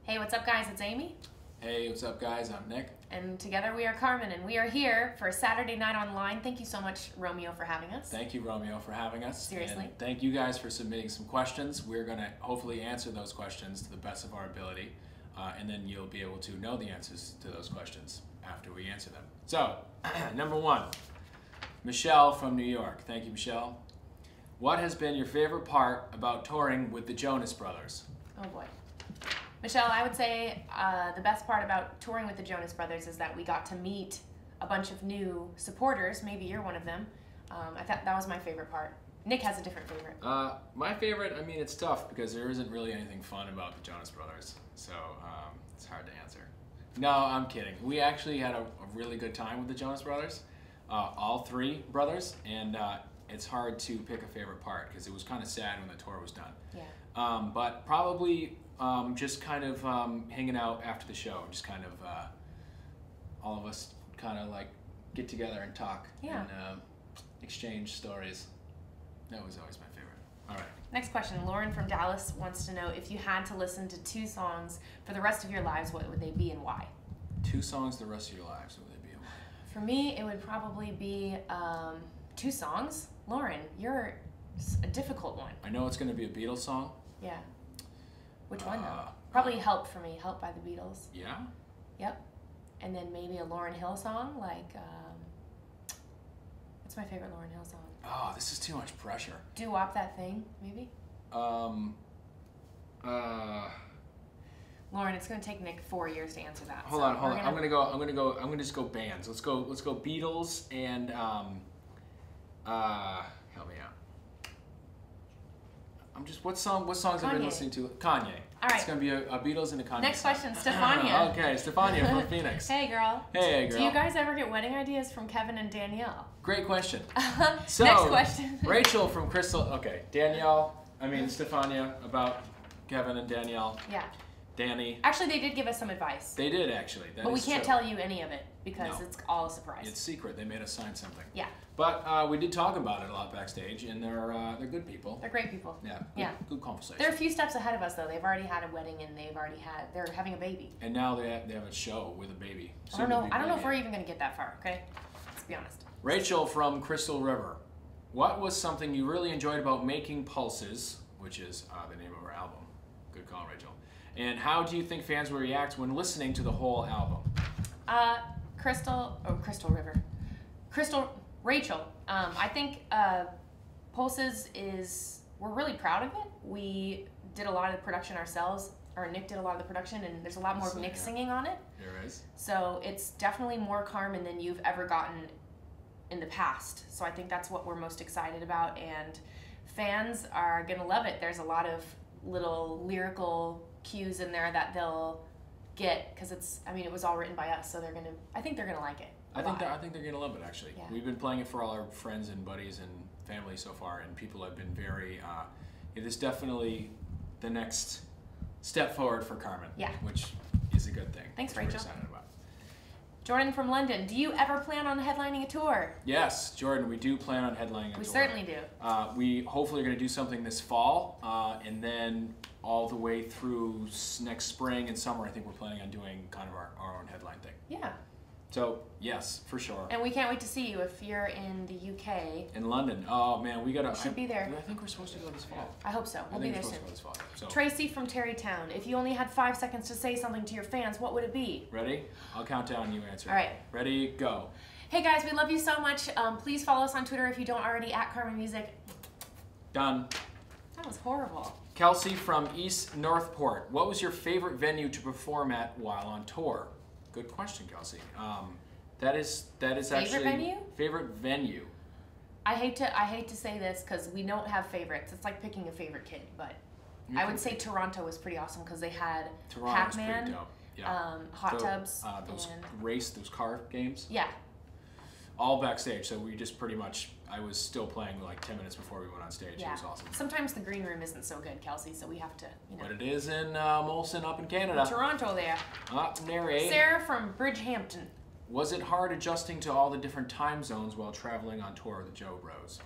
Hey, what's up guys? It's Amy. Hey, what's up guys? I'm Nick. And together we are Karmin, and we are here for Saturday Night Online. Thank you so much, Romeo, for having us. Thank you, Romeo, for having us. Seriously. And thank you guys for submitting some questions. We're going to hopefully answer those questions to the best of our ability, and then you'll be able to know the answers to those questions after we answer them. So, number one, Michelle from New York. Thank you, Michelle. What has been your favorite part about touring with the Jonas Brothers? Oh boy. Michelle, I would say the best part about touring with the Jonas Brothers is that we got to meet a bunch of new supporters. Maybe you're one of them. I thought that was my favorite part. Nick has a different favorite. My favorite, I mean, it's tough because there isn't really anything fun about the Jonas Brothers, so it's hard to answer. No, I'm kidding. We actually had a really good time with the Jonas Brothers, all three brothers, and it's hard to pick a favorite part because it was kind of sad when the tour was done. Yeah. But probably just kind of hanging out after the show, just kind of all of us kind of like get together and talk and exchange stories. That was always my favorite. All right. Next question. Lauren from Dallas wants to know if you had to listen to 2 songs for the rest of your lives, what would they be and why? 2 songs the rest of your lives, what would they be and why? For me, it would probably be 2 songs. Lauren, you're a difficult one. I know it's going to be a Beatles song. Yeah. Which one though? Probably Help for me. Help by the Beatles. Yeah? Yep. And then maybe a Lauryn Hill song, like, what's my favorite Lauryn Hill song? Oh, this is too much pressure. Doo-wop That Thing, maybe? Lauren, it's gonna take Nick 4 years to answer that. Hold on. I'm gonna just go bands. Let's go Beatles and help me out. what songs I've been listening to? Kanye. All right. It's gonna be a Beatles and a Kanye. Next song. question, Stefania. Okay, Stefania from Phoenix. Hey girl. Hey girl. Do you guys ever get wedding ideas from Kevin and Danielle? Great question. So, next question. Rachel from Crystal. Okay, Stefania about Kevin and Danielle. Yeah. Danny. Actually, they did give us some advice. They did actually. But we can't tell you any of it because it's all a surprise. It's secret. They made us sign something. Yeah. But we did talk about it a lot backstage, and they're good people. They're great people. Yeah. Good conversation. They're a few steps ahead of us though. They've already had a wedding and they're having a baby. And now they have a show with a baby. I don't know if we're even gonna get that far. Okay. Let's be honest. Rachel from Crystal River. What was something you really enjoyed about making Pulses, which is the name of our album? Good call, Rachel. And how do you think fans will react when listening to the whole album? Rachel. I think Pulses we're really proud of it. We did a lot of the production ourselves, or Nick did a lot of the production, and there's a lot more of Nick singing on it. There is. So it's definitely more Karmin than you've ever gotten in the past. So I think that's what we're most excited about, and fans are gonna love it. There's a lot of little lyrical cues in there that they'll get because it was all written by us, so I think they're gonna like it. I think they're gonna love it actually. Yeah. We've been playing it for all our friends and buddies and family so far, and people have been very. It is definitely the next step forward for Karmin. Yeah. Which is a good thing. Thanks, We're Rachel. excited about. Jordan from London, do you ever plan on headlining a tour? Yes, Jordan, we do plan on headlining a tour. We certainly do. We hopefully are going to do something this fall, and then all the way through next spring and summer, I think we're planning on doing kind of our own headline thing. Yeah. So, yes, for sure. And we can't wait to see you if you're in the UK. In London. Oh, man, we got to... We should be there. I think we're supposed to go this fall. I hope so. We'll be there soon. This fall, so. Tracy from Terrytown, if you only had 5 seconds to say something to your fans, what would it be? Ready? I'll count down, you answer. All right. Ready, go. Hey guys, we love you so much. Please follow us on Twitter if you don't already, @Karmin Music. Done. That was horrible. Kelsey from East Northport. What was your favorite venue to perform at while on tour? Good question, Kelsey. That is actually favorite venue. Favorite venue. I hate to say this because we don't have favorites. It's like picking a favorite kid, but I would say Toronto was pretty awesome because they had Pac-Man, hot tubs, those car games. Yeah. All backstage, so we just pretty much. I was still playing like 10 minutes before we went on stage. Yeah. It was awesome. Sometimes the green room isn't so good, Kelsey, so we have to, But it is in Molson up in Canada. Toronto there. Nary. Sarah from Bridgehampton. Was it hard adjusting to all the different time zones while traveling on tour with the Joe Bros?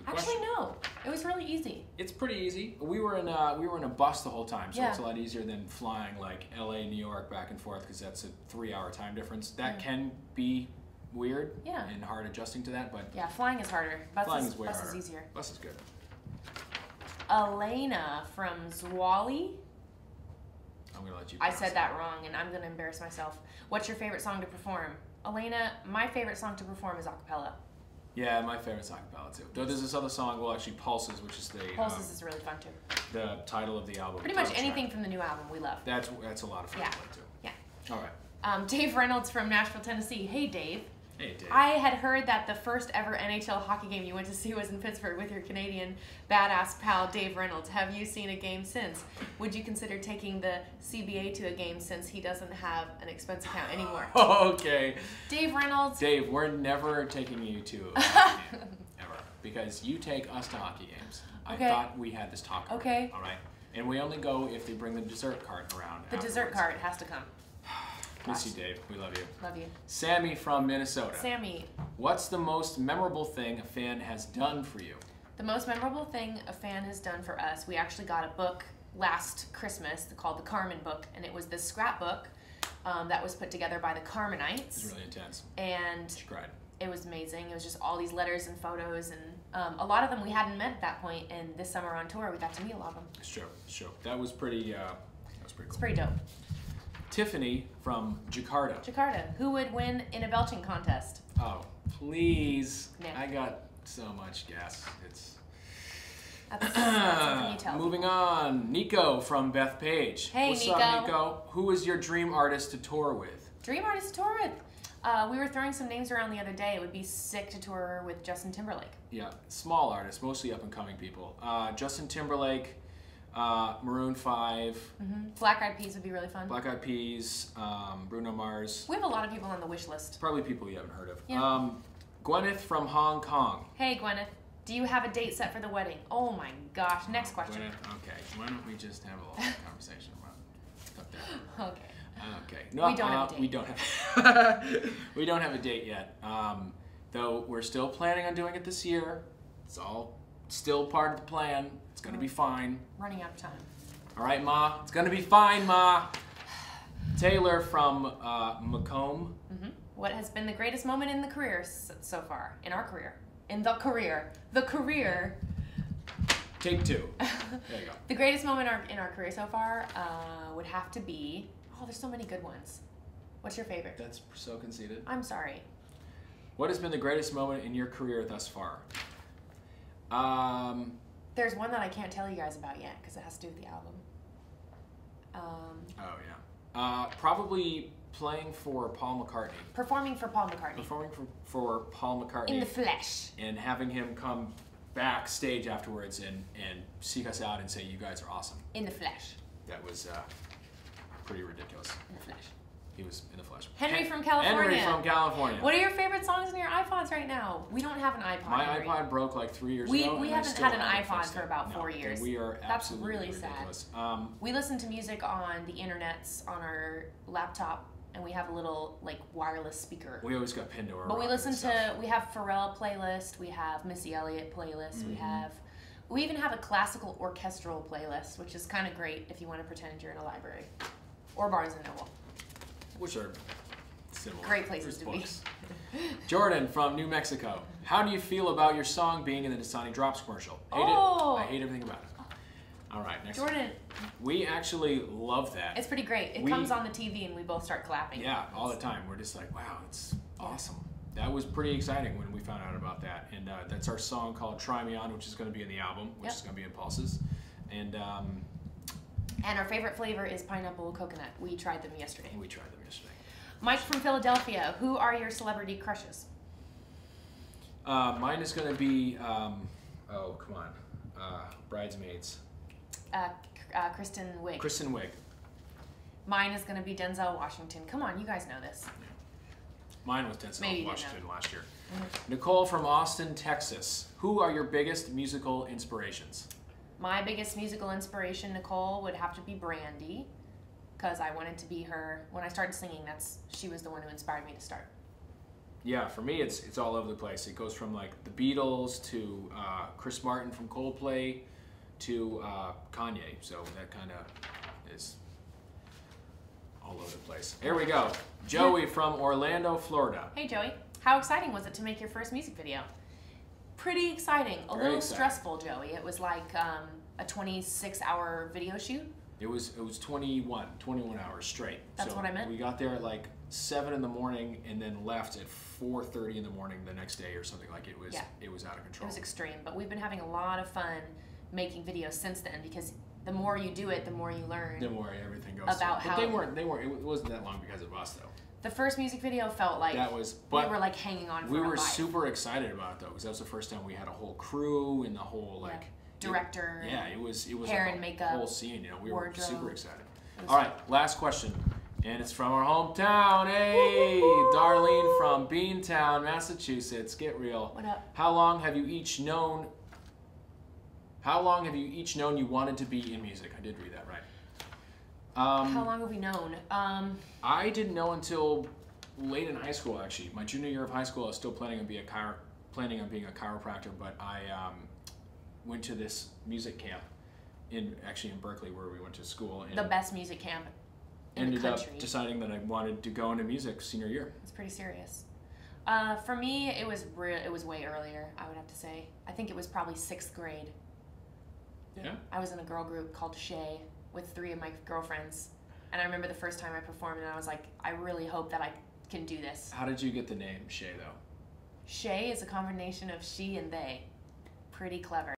Actually, no. It was really easy. It's pretty easy. We were in a bus the whole time, so Yeah. it's a lot easier than flying like LA, New York, back and forth, because that's a 3-hour time difference. That can be weird and hard adjusting to that, but yeah, flying is harder. Flying is way bus harder. is easier. Bus is good. Elena from Zwali. I'm gonna let you. I said that wrong, and I'm gonna embarrass myself. What's your favorite song to perform? Elena, my favorite song to perform is acapella. Yeah, my favorite's acapella too. Though there's this other song, well, actually Pulses, which is Pulses is really fun too. the title of the album. Pretty much anything from the new album we love. That's a lot of fun to play too. Yeah. All right. Dave Reynolds from Nashville, Tennessee. Hey, Dave. Hey, Dave. I had heard that the first ever NHL hockey game you went to see was in Pittsburgh with your Canadian badass pal Dave Reynolds. Have you seen a game since? Would you consider taking the CBA to a game since he doesn't have an expense account anymore? Okay. Dave Reynolds. Dave, we're never taking you to a hockey game, ever. Because you take us to hockey games. Okay. I thought we had this talk already, Okay. all right? And we only go if they bring the dessert cart around. The dessert cart has to come. Miss you, Dave. We love you. Love you. Sammy from Minnesota. Sammy. What's the most memorable thing a fan has done for you? The most memorable thing a fan has done for us, we actually got a book last Christmas called the Karmin book, and it was this scrapbook that was put together by the Karminites. It's really intense. And She cried. it was amazing. It was just all these letters and photos, and a lot of them we hadn't met at that point, and this summer on tour we got to meet a lot of them. It's true. It's true. That was pretty cool. It's pretty dope. Tiffany from Jakarta. Jakarta, who would win in a belching contest? Oh, please. Nick. I got so much gas. It's... That's something you tell. Moving on. Nico from Bethpage. Hey, What's Nico. up, Nico? Who is your dream artist to tour with? Dream artist to tour with. We were throwing some names around the other day. It would be sick to tour with Justin Timberlake. Yeah, small artists, mostly up and coming people. Justin Timberlake, Maroon 5, Black Eyed Peas would be really fun. Black Eyed Peas, Bruno Mars. We have a lot of people on the wish list. Probably people you haven't heard of. Yeah. Gwyneth from Hong Kong. Hey, Gwyneth. Do you have a date set for the wedding? Oh my gosh. Next question. Gwyneth, okay. Why don't we just have a little conversation about that? Okay. Okay. No, We don't have a date. We don't have. We don't have a date yet. Though we're still planning on doing it this year. It's all still part of the plan. It's gonna be fine. Running out of time. All right, Ma. It's gonna be fine, Ma. Taylor from Macomb. What has been the greatest moment in the career so far? In our career. In the career. The career. Take 2. There you go. The greatest moment in our career so far would have to be... Oh, there's so many good ones. What's your favorite? That's so conceited. I'm sorry. What has been the greatest moment in your career thus far? There's one that I can't tell you guys about yet because it has to do with the album. Oh yeah. Probably playing for Paul McCartney. Performing for Paul McCartney. Performing for Paul McCartney. In the flesh. And having him come backstage afterwards and seek us out and say, you guys are awesome. In the flesh. That was pretty ridiculous. In the flesh. He was in the flesh. Henry from California. Henry from California. What are your favorite songs in your iPods right now? We don't have an iPod. My Henry. iPod broke like 3 years ago. We and I haven't still had an haven't iPod fixed for it. about No, 4 years. We are That's absolutely really ridiculous. We listen to music on the internets on our laptop, and we have a little like wireless speaker. We always got pinned to our But we rock listen and stuff. we have Pharrell playlist, we have Missy Elliott playlist, we even have a classical orchestral playlist, which is kind of great if you want to pretend you're in a library or Barnes and Noble. Which are similar. Great places to be. Jordan from New Mexico. How do you feel about your song being in the Dasani Drops commercial? Hate it. I hate everything about it. All right, next Jordan. one. We actually love that. It's pretty great. It comes on the TV and we both start clapping. Yeah, all the time. We're just like, wow, it's awesome. That was pretty exciting when we found out about that. And that's our song called Try Me On, which is going to be in the album, which is going to be in Pulses. And our favorite flavor is pineapple coconut. We tried them yesterday. Mike from Philadelphia. Who are your celebrity crushes? Mine is going to be, oh, come on, Bridesmaids. Kristen Wiig. Kristen Wiig. Mine is going to be Denzel Washington. Come on, you guys know this. Mine was Denzel Washington last year. Nicole from Austin, Texas. Who are your biggest musical inspirations? My biggest musical inspiration, Nicole, would have to be Brandy, because I wanted to be her. When I started singing, she was the one who inspired me to start. Yeah, for me, it's all over the place. It goes from like the Beatles to Chris Martin from Coldplay to Kanye. So that kind of is all over the place. Here we go. Joey from Orlando, Florida. Hey Joey, how exciting was it to make your first music video? Pretty exciting. A Very little exciting. stressful, Joey. It was like a 26-hour video shoot. It was 21 hours straight. That's so what I meant. We got there at like 7 in the morning and then left at 4:30 in the morning the next day or something. Like it was out of control. It was extreme, but we've been having a lot of fun making videos since then because the more you do it, the more you learn. The more everything goes. About how they weren't. It wasn't that long because of us though. The first music video felt like we were like hanging on for we our were life. super excited about it though because that was the first time we had a whole crew and the whole like director. It was hair like and a makeup, whole scene. You know, we were super excited. Was All right, last question. And it's from our hometown. Hey, Darlene from Beantown, Massachusetts. Get real. What up? How long have you each known you wanted to be in music? I did read that right. How long have we known? I didn't know until late in high school, actually. My junior year of high school, I was still planning on being a chiropractor, but I went to this music camp in Berkeley where we went to school. And the best music camp in ended the country. up deciding that I wanted to go into music senior year. It's pretty serious. For me, it was way earlier, I would have to say. I think it was probably 6th grade. Yeah? I was in a girl group called Shay with 3 of my girlfriends. And I remember the first time I performed and I was like, I really hope that I can do this. How did you get the name Shay though? Shay is a combination of she and they. Pretty clever.